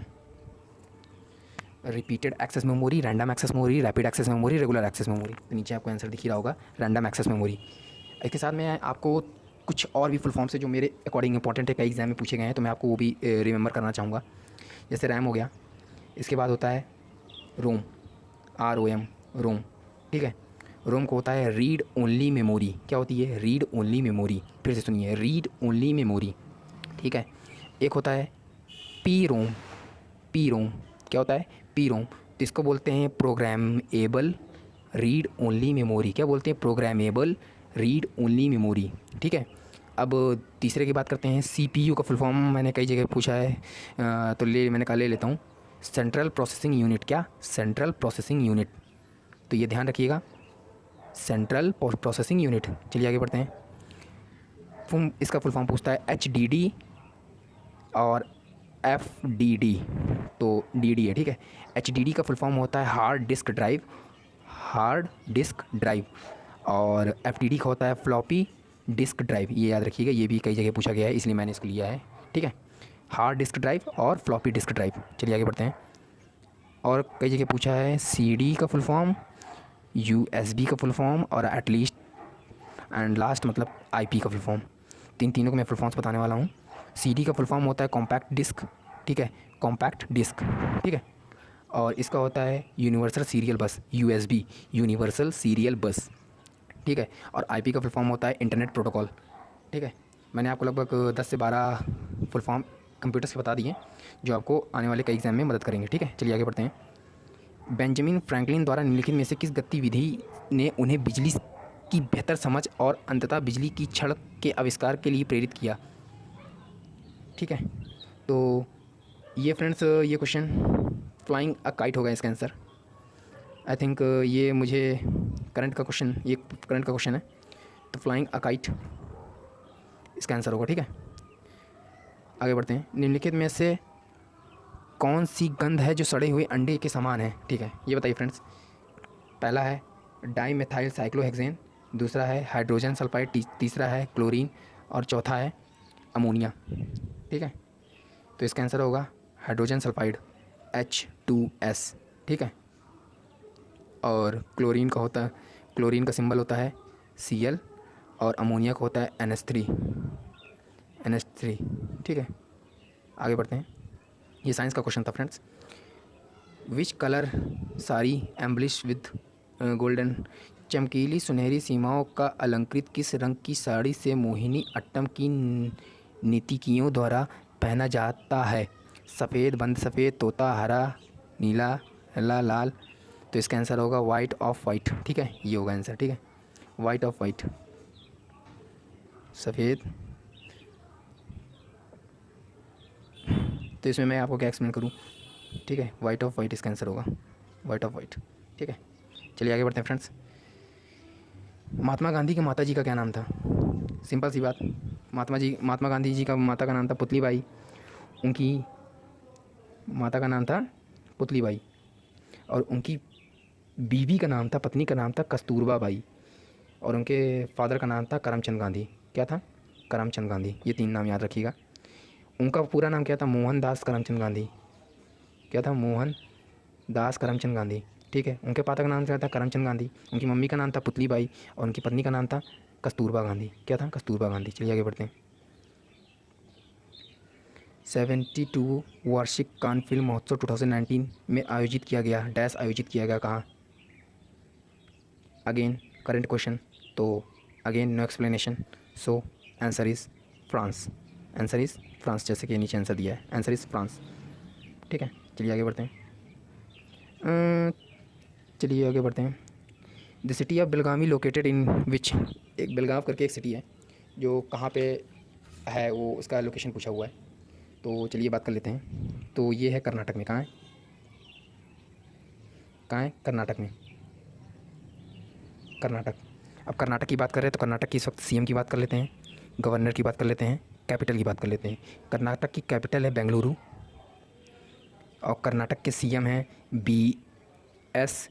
Speaker 2: repeated access memory, random access memory, rapid access memory, regular access memory. तो नीचे आपको आंसर दिख ही रहा होगा, रैंडम एक्सेस मेमोरी। इसके साथ में आपको कुछ और भी फुल फॉर्म से जो मेरे अकॉर्डिंग इंपॉर्टेंट है, कई एग्जाम में पूछे गए हैं, तो मैं आपको वो भी रिमेंबर करना चाहूँगा। जैसे रैम हो गया, इसके बाद होता है रोम, ROM, रोम। ठीक है, रोम को होता है रीड ओनली मेमोरी। क्या होती है? Read only memory. फिर से सुनिए, रीड ओनली मेमोरी। ठीक है, एक होता है पी रोम। क्या होता है? P ROM. तो इसको बोलते हैं प्रोग्रामेबल रीड ओनली मेमोरी। क्या बोलते हैं? Programmable read only memory. ठीक है, अब तीसरे की बात करते हैं। CPU का फुल फॉर्म मैंने कई जगह पूछा है, तो मैंने कहा ले लेता हूँ। Central processing unit. क्या? Central processing unit. तो ये ध्यान रखिएगा, सेंट्रल प्रोसेसिंग यूनिट। चलिए आगे बढ़ते हैं। इसका फुल फॉर्म पूछता है HDD और FDD। तो DD है। ठीक है, HDD का फुल फॉर्म होता है हार्ड डिस्क ड्राइव, और FDD का होता है फ्लॉपी डिस्क ड्राइव। ये याद रखिएगा, ये भी कई जगह पूछा गया है, इसलिए मैंने इसको लिया है। ठीक है, हार्ड डिस्क ड्राइव और फ्लॉपी डिस्क ड्राइव। चलिए आगे बढ़ते हैं। और कई जगह पूछा है CD का फुल फॉर्म, USB का फुल फॉर्म, और एटलीस्ट एंड लास्ट मतलब IP का फुल फॉर्म। तीनों को मैं फुल फॉर्म्स बताने वाला हूँ। CD का फुल फॉर्म होता है कॉम्पैक्ट डिस्क। ठीक है, कॉम्पैक्ट डिस्क। ठीक है, और इसका होता है यूनिवर्सल सीरियल बस, USB, यूनिवर्सल सीरियल बस। ठीक है, और IP का फुल फॉर्म होता है इंटरनेट प्रोटोकॉल। ठीक है, मैंने आपको लगभग 10 से 12 फुल फॉर्म कंप्यूटर्स के बता दिए, जो आपको आने वाले कई एग्जाम में मदद करेंगे। ठीक है, चलिए आगे बढ़ते हैं। बेंजामिन फ्रैंकलिन द्वारा निम्नलिखित में से किस गतिविधि ने उन्हें बिजली की बेहतर समझ और अंततः बिजली की छड़ के आविष्कार के लिए प्रेरित किया? ठीक है, तो ये फ्रेंड्स, ये क्वेश्चन फ्लाइंग अ काइट होगा इसका आंसर। आई थिंक ये मुझे करंट का क्वेश्चन है, तो फ्लाइंग अ काइट इसका आंसर होगा। ठीक है, आगे बढ़ते हैं। निम्नलिखित में से कौन सी गंध है जो सड़े हुए अंडे के समान है? ठीक है, ये बताइए फ्रेंड्स। पहला है डाईमेथाइल साइक्लोहेक्सेन, दूसरा है हाइड्रोजन सल्फाइड, तीसरा है क्लोरीन और चौथा है अमोनिया। ठीक है, तो इसका आंसर होगा हाइड्रोजन सल्फाइड H2S। ठीक है, और क्लोरीन का सिंबल होता है Cl और अमोनिया का होता है NH3। ठीक है, आगे बढ़ते हैं। ये साइंस का क्वेश्चन था friends. Which colour sari embellish with golden, चमकीली सुनहरी सीमाओं का अलंकृत किस रंग की साड़ी से मोहिनी अट्टम की नीतिकियों द्वारा पहना जाता है? सफ़ेद, बंद सफ़ेद, तोता, हरा, नीला, लाल। तो इसका आंसर होगा वाइट ऑफ वाइट। ठीक है, ये होगा आंसर। ठीक है, वाइट ऑफ वाइट, सफ़ेद। तो इसमें मैं आपको क्या एक्सप्लेन करूँ? ठीक है, वाइट ऑफ वाइट इसका आंसर होगा, वाइट ऑफ वाइट। ठीक है, चलिए आगे बढ़ते हैं फ्रेंड्स। महात्मा गांधी के माता जी का क्या नाम था? सिंपल सी बात, महात्मा गांधी जी का माता का नाम था पुतलीबाई। उनकी माता का नाम था पुतलीबाई और उनकी बीवी का नाम था, पत्नी का नाम था कस्तूरबा बाई, और उनके फादर का नाम था करमचंद गांधी। क्या था? करमचंद गांधी। ये 3 नाम याद रखिएगा। उनका पूरा नाम क्या था? मोहनदास करमचंद गांधी। क्या था? मोहनदास करमचंद गांधी। ठीक है, उनके पापा का नाम क्या था? करमचंद गांधी। उनकी मम्मी का नाम था पुतलीबाई और उनकी पत्नी का नाम था कस्तूरबा गांधी। क्या था? कस्तूरबा गांधी। चलिए आगे बढ़ते हैं। 72 वार्षिक कान फिल्म महोत्सव 2019 में आयोजित किया गया डैश आयोजित किया गया कहाँ? अगेन करेंट क्वेश्चन, तो again no explanation, so answer is France. Answer is France, जैसे कि नीचे आंसर दिया है, आंसर इज़ फ्रांस। ठीक है, चलिए आगे बढ़ते हैं। The city of Belagavi located in which, एक बेलगाम करके एक सिटी है जो कहाँ पे है, वो उसका लोकेशन पूछा हुआ है। तो चलिए बात कर लेते हैं। तो ये है कर्नाटक में। कहाँ है? कर्नाटक में। कर्नाटक। अब कर्नाटक की बात कर रहे हैं तो कर्नाटक की इस वक्त CM की बात कर लेते हैं, गवर्नर की बात कर लेते हैं, कैपिटल की बात कर लेते हैं। कर्नाटक की कैपिटल है बेंगलुरु और कर्नाटक के CM हैं BS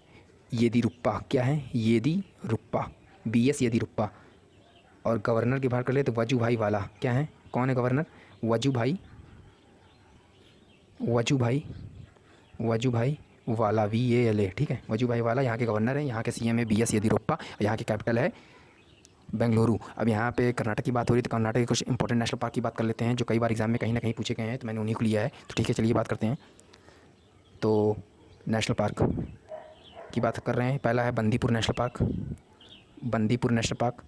Speaker 2: येदियुरप्पा। क्या है? येदियुरप्पा, BS येदियुरप्पा। और गवर्नर की बात कर ले तो वजुभाई वाला। क्या है? कौन है गवर्नर? वजुभाई वाला, VALA। ठीक है, वजुभाई वाला यहाँ के गवर्नर है। यहाँ के CM है BS येदियुरप्पा, यहाँ की कैपिटल है बेंगलुरु। अब यहाँ पे कर्नाटक की बात हो रही है तो कर्नाटक के कुछ इंपॉर्टेंट नेशनल पार्क की बात कर लेते हैं जो कई बार एग्जाम में कहीं ना कहीं पूछे गए हैं, तो मैंने उन्हीं को लिया है। तो ठीक है, चलिए बात करते हैं। तो नेशनल पार्क की बात कर रहे हैं। पहला है बंदीपुर नेशनल पार्क,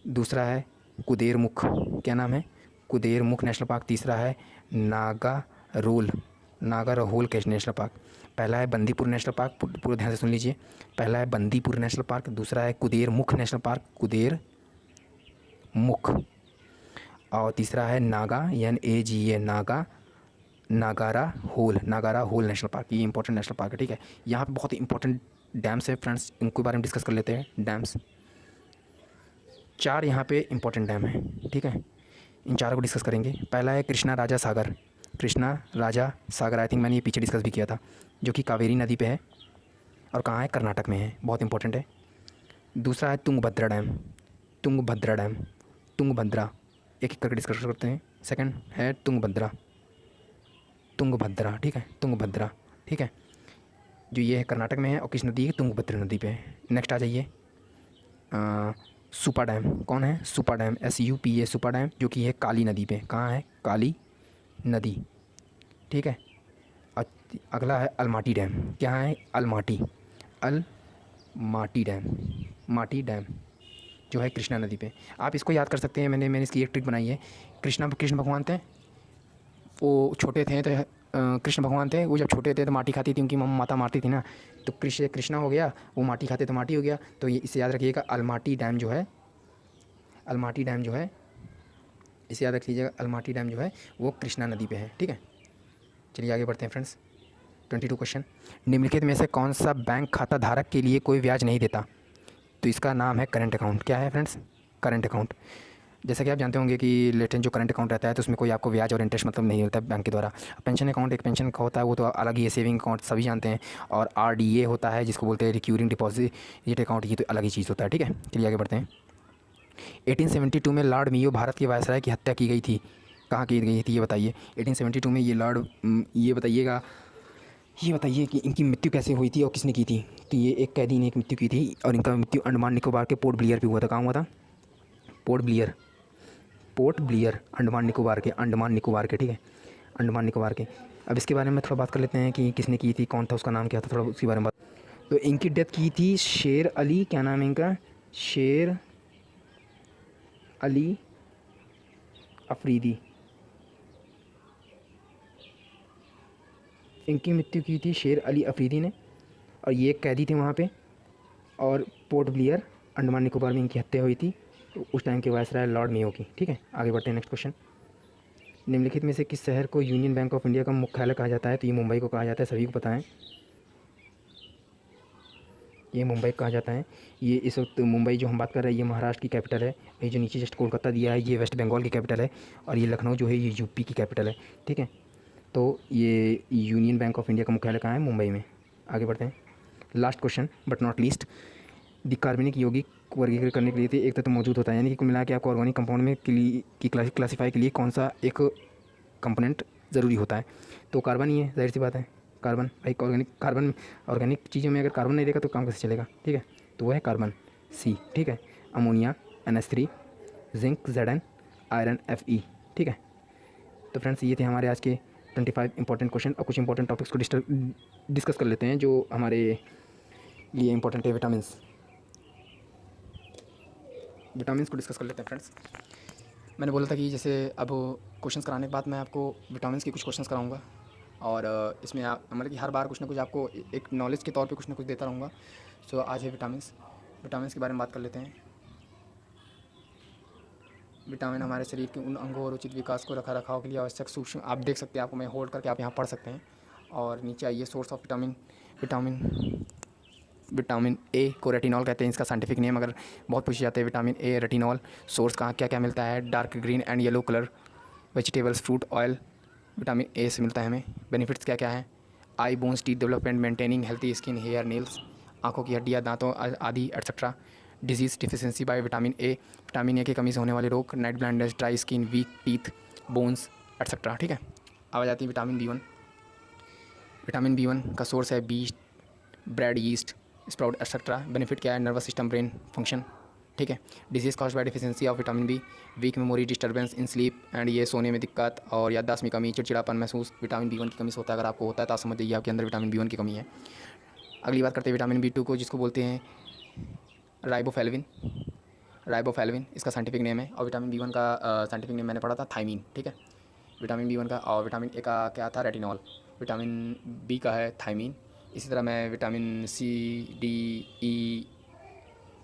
Speaker 2: दूसरा है कुदेरमुख। क्या नाम है? Kudremukh national park. तीसरा है नागारोल नेशनल पार्क। पहला है बंदीपुर नेशनल पार्क, पूरे ध्यान से सुन लीजिए। पहला है बंदीपुर नेशनल पार्क, दूसरा है कुदेरमुख नेशनल पार्क, कुदेरमुख, और तीसरा है NAGA नागारा होल नेशनल पार्क। ये इंपॉर्टेंट नेशनल पार्क है। ठीक है, यहाँ पे बहुत इंपॉर्टेंट डैम्स है फ्रेंड्स, इनके बारे में डिस्कस कर लेते हैं। डैम्स 4 यहाँ पे इंपॉर्टेंट डैम है। ठीक है, इन चारों को डिस्कस करेंगे। पहला है कृष्णा राजा सागर। आई थिंक मैंने ये पीछे डिस्कस भी किया था, जो कि कावेरी नदी पे है और कहाँ है? कर्नाटक में है, बहुत इंपॉर्टेंट है। दूसरा है तुंगभद्रा डैम, एक एक करके डिस्कस करते हैं। सेकंड है तुंगभद्रा। ठीक है, तुंगभद्रा। ठीक है, जो ये है कर्नाटक में है और किस नदी है? तुंगभद्रा नदी पे है। नेक्स्ट आ जाइए सुपा डैम। कौन है? सुपा डैम, SUPA, सुपा डैम, जो कि है काली नदी पे। कहाँ है? काली नदी। ठीक है, अगला है अलमाटी डैम। क्या है? माटी डैम, जो है कृष्णा नदी पे। आप इसको याद कर सकते हैं, मैंने इसकी एक ट्रिक बनाई है। कृष्ण भगवान थे, वो छोटे थे तो कृष्ण भगवान थे, वो जब छोटे थे तो माटी खाती थी, उनकी माता मारती थी ना, तो कृष्णा हो गया, वो माटी खाते तो माटी हो गया। तो ये इसे याद रखिएगा, अलमाटी डैम जो है इसे याद रखिएगा, अलमाटी डैम जो है वो कृष्णा नदी पे है। ठीक है, चलिए आगे बढ़ते हैं फ्रेंड्स। 22 क्वेश्चन। निम्नलिखित में से कौन सा बैंक खाता धारक के लिए कोई ब्याज नहीं देता? तो इसका नाम है करेंट अकाउंट। क्या है फ्रेंड्स? Current account. जैसा कि आप जानते होंगे कि लेटेंट जो करंट अकाउंट रहता है तो उसमें कोई आपको ब्याज और इंटरेस्ट मतलब नहीं होता है बैंक के द्वारा। पेंशन अकाउंट एक पेंशन का होता है, वो तो अलग ही है, सेविंग अकाउंट सभी जानते हैं। और आरडीए होता है जिसको बोलते हैं रिक्यूरिंग डिपॉजिट अकाउंट, ये तो अलग ही चीज़ होता है। ठीक है, चलिए आगे बढ़ते हैं। 1872 में लॉर्ड मेयो भारत के वायसराय की हत्या की गई थी, कहाँ की गई थी ये बताइए। 1872 में ये बताइएगा, ये बताइए कि इनकी मृत्यु कैसे हुई थी और किसने की थी। तो ये एक कैदी ने एक मृत्यु की थी और इनका मृत्यु अंडमान निकोबार के पोर्ट ब्लियर पे हुआ था। कहाँ हुआ था? पोर्ट ब्लियर, पोर्ट ब्लियर, अंडमान निकोबार के, ठीक है, अंडमान निकोबार के। अब इसके बारे में थोड़ा बात कर लेते हैं कि किसने की थी, कौन था, उसका नाम क्या था, थोड़ा उसके बारे में बात। तो इनकी डेथ की थी शेर अली, क्या नाम है इनका, शेर अली अफरीदी। इनकी मृत्यु की थी शेर अली अफरीदी ने, और ये एक कैदी थे वहाँ पे। और पोर्ट ब्लियर, अंडमान निकोबार में इनकी हत्या हुई थी, तो उस टाइम के वायसराय लॉर्ड मेयो की। ठीक है, आगे बढ़ते हैं, नेक्स्ट क्वेश्चन। निम्नलिखित में से किस शहर को यूनियन बैंक ऑफ इंडिया का मुख्यालय कहा जाता है? तो ये मुंबई को कहा जाता है, सभी को पता है, ये मुंबई कहा जाता है। ये इस वक्त मुंबई जो हम बात कर रहे हैं ये महाराष्ट्र की कैपिटल है। ये जो नीचे जस्ट कोलकाता दिया है ये वेस्ट बंगाल की कैपिटल है, और ये लखनऊ जो है ये यूपी की कैपिटल है। ठीक है, तो ये यूनियन बैंक ऑफ इंडिया का मुख्यालय कहाँ है? मुंबई में। आगे बढ़ते हैं, last question but not least. The कार्बनिक यौगिक वर्गीकृत करने के लिए एक तत्व मौजूद होता है, यानी कि कुल मिला के आपको ऑर्गेनिक कंपाउंड में क्लासीफाई के लिए कौन सा एक कंपोनेंट ज़रूरी होता है? तो कार्बन ही है, जाहिर सी बात है, कार्बन भाई। ऑर्गेनिक चीज़ों में अगर कार्बन नहीं रहेगा तो काम कैसे चलेगा? ठीक है, तो वह है कार्बन, सी। ठीक है, ammonia NH3, zinc Zn, iron Fe। ठीक है, तो फ्रेंड्स ये थे हमारे आज के 25 इंपॉर्टेंट क्वेश्चन। और कुछ इंपॉर्टेंट टॉपिक्स को डिस्कस कर लेते हैं जो हमारे लिए इंपॉर्टेंट है। विटामिन्स को डिस्कस कर लेते हैं फ्रेंड्स। मैंने बोला था कि जैसे अब क्वेश्चंस कराने के बाद मैं आपको विटामिन्स के कुछ क्वेश्चंस कराऊंगा, और इसमें आप मतलब कि हर बार कुछ ना कुछ आपको एक नॉलेज के तौर पे कुछ ना कुछ देता रहूँगा। सो आज है विटामिन्स के बारे में बात कर लेते हैं। विटामिन हमारे शरीर के उन अंगों और उचित विकास को रखाव के लिए आवश्यक सूक्ष्म, आप देख सकते हैं, आपको मैं होल्ड करके आप यहाँ पढ़ सकते हैं। और नीचे आइए, सोर्स ऑफ विटामिन ए को रेटिनॉल कहते हैं, इसका साइंटिफिक नेम अगर बहुत पूछे जाते हैं। विटामिन ए रेटिनॉल सोर्स कहाँ क्या क्या मिलता है? Dark green and yellow colour vegetables, fruit, oil, vitamin A से मिलता है हमें। बेनिफिट्स क्या क्या है? Eye bones, teeth development, maintaining healthy skin, hair, nails, आँखों की हड्डियाँ, दांतों आदि etcetera. Disease deficiency by vitamin A, vitamin A की कमी से होने वाले रोग, night blindness, dry skin, weak teeth, bones etcetera. ठीक है, अब आ जाती है विटामिन B1। विटामिन B1 का सोर्स है beet, bread, yeast, sprout etcetera. Benefit क्या है? Nervous system, brain function. ठीक है, disease cause by deficiency of vitamin B, weak memory, disturbance in sleep and ये सोने में दिक्कत और याददाश्त में कमी, चिड़चिड़ापन महसूस, विटामिन B1 की कमी से होता है। अगर आपको होता है तो आप समझ जाइए आपके अंदर विटामिन B1 की कमी है। अगली बात करते हैं विटामिन B2 को, जिसको बोलते हैं राइबोफ्लेविन इसका साइंटिफिक नेम है। और विटामिन B1 का साइंटिफिक नेम मैंने पढ़ा था थायमीन। ठीक है, विटामिन B1 का। और विटामिन ए का क्या था? रेटिनॉल। विटामिन बी का है थायमीन। इसी तरह मैं विटामिन C, D, E,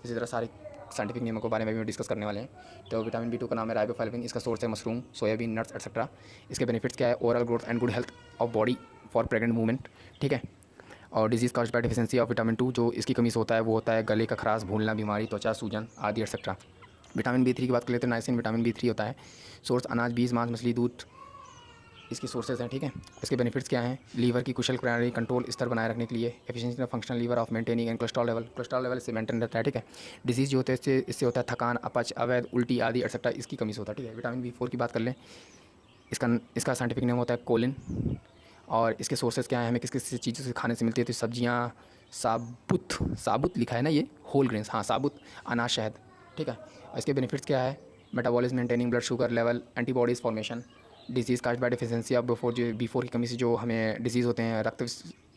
Speaker 2: इसी तरह सारे साइंटिफिक नियमों के बारे में भी मैं डिस्कस करने वाले हैं। तो विटामिन B2 का नाम है राइबोफ्लेविन, इसका सोर्स है मशरूम, सोयाबीन, नट्स एटसेट्रा। इसके बेनिफिट्स क्या है? Overall growth and good health of body for pregnant women. ठीक है, और disease caused by deficiency of vitamin 2, जो इसकी कमी से होता है वो होता है गले का खराश, भूलना, बीमारी, त्वचा सूजन आदि एटसेट्रा। विटामिन B3 की बात कर लेते हैं, नाइसिन विटामिन B3 होता है। सोर्स अनाज, बीज, मांस, मछली, दूध इसकी सोर्सेज हैं। ठीक है, इसके बेनिफिट्स क्या हैं? लीवर की कुशल क्रियान्वयन कंट्रोल स्तर बनाए रखने के लिए, efficiency of functional liver of maintaining and cholesterol level इससे मेंटेन रहता है। ठीक है, डिजीज़ जो होते हैं इससे होता है थकान, अपच, अवैध उल्टी आदि एटसेट्रा, इसकी कमी से होता है। ठीक है, विटामिन B4 की बात कर लें, इसका साइंटिफिक नेम होता है कोलिन। और इसके सोर्सेज क्या हैं? हमें किस किस चीज़ों से खाने से मिलती है? तो सब्जियाँ, साबुत लिखा है ना, ये होल ग्रेन्स, हाँ साबुत अनाज, शहद। ठीक है, और इसके बेनिफिट्स क्या है? Metabolism, maintaining blood sugar level, antibodies formation, disease cause by deficiency of B4 की कमी से जो हमें डिजीज़ होते हैं, रक्त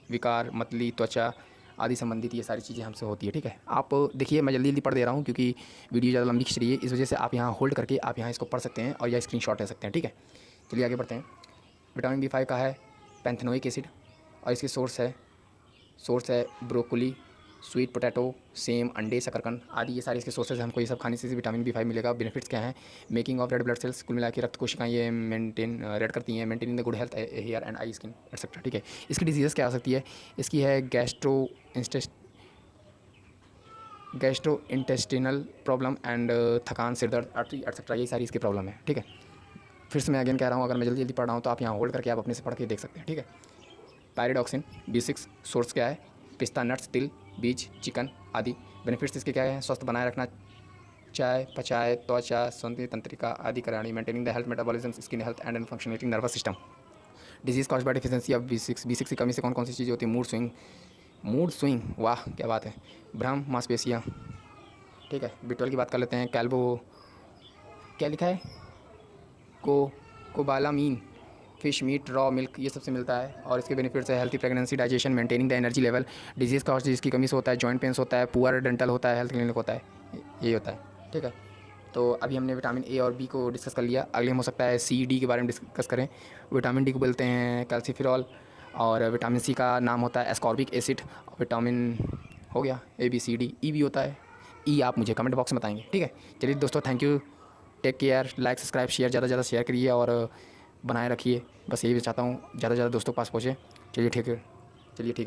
Speaker 2: विकार, मतली, त्वचा आदि संबंधित ये सारी चीज़ें हमसे होती है। ठीक है, आप देखिए मैं जल्दी पढ़ दे रहा हूँ क्योंकि वीडियो ज़्यादा लंबी खिंच रही है, इस वजह से आप यहाँ होल्ड करके आप यहाँ इसको पढ़ सकते हैं और या स्क्रीनशॉट ले सकते हैं। ठीक है, चलिए आगे बढ़ते हैं। विटामिन B5 का है पैंथेनोइक एसिड, और इसके सोर्स है ब्रोकोली, स्वीट पोटैटो, सेम, अंडे, शकरकंद आदि, ये सारे इसके सोर्सेज हैं। हमको ये सब खाने से विटामिन B5 मिलेगा। बेनिफिट्स क्या हैं? Making of red blood cells, कुल मिला के रक्त कोशिकाएं ये रेड करती हैं, maintaining the good health hair and eye skin etcetera. ठीक है, इसकी डिजीज़ क्या आ सकती है? इसकी है गैस्ट्रो इंटेस्टिनल प्रॉब्लम एंड थकान, सिर दर्द, आर्टरी एटसेट्रा, ये सारी इसकी प्रॉब्लम है। ठीक है, फिर से मैं अगेन कह रहा हूँ, अगर मैं जल्दी जल्दी पढ़ रहा हूँ तो आप यहाँ होल्ड करके आप अपने से पढ़ के देख सकते हैं। ठीक है, पायरिडॉक्सिन B6 सोर्स क्या है? पिस्ता, नट्स, तिल, बीज, चिकन आदि। बेनिफिट्स इसके क्या है? स्वस्थ बनाए रखना, चाय पचाए, त्वचा, सौंदर्य तंत्रिका आदि करानी, maintaining the health, metabolism, skin health and functioning nervous system. Disease cause by deficiency of B6 की कमी से कौन कौन सी चीज़ें होती है? मूड स्विंग, वाह क्या बात है, भ्रम, मांसपेशियाँ। ठीक है, B12 की बात कर लेते हैं। कैल्बो, क्या लिखा है? कोबालामीन, फिश मीट, रॉ मिल्क, ये सबसे मिलता है। और इसके बेनिफिट्स है healthy pregnancy, digestion, maintaining the energy level. Disease cause जिसकी कमी से होता है, जॉइंट पेंस होता है, पुअर डेंटल होता है, हेल्थ क्लिनिक होता है, यही होता है। ठीक है, तो अभी हमने विटामिन ए और बी को डिस्कस कर लिया। अगले हम हो सकता है सी डी के बारे में डिस्कस करें। विटामिन डी को बोलते हैं कैल्सीफेरॉल, और विटामिन सी का नाम होता है एस्कॉर्बिक एसिड। विटामिन हो गया ए बी सी डी, ई भी होता है। ई आप मुझे कमेंट बॉक्स में बताएंगे। ठीक है, चलिए दोस्तों, thank you, take care, like subscribe share ज़्यादा से ज़्यादा शेयर करिए और बनाए रखिए। बस यही चाहता हूँ, ज़्यादा से ज़्यादा दोस्तों के पास पहुँचे। चलिए ठीक है, चलिए ठीक।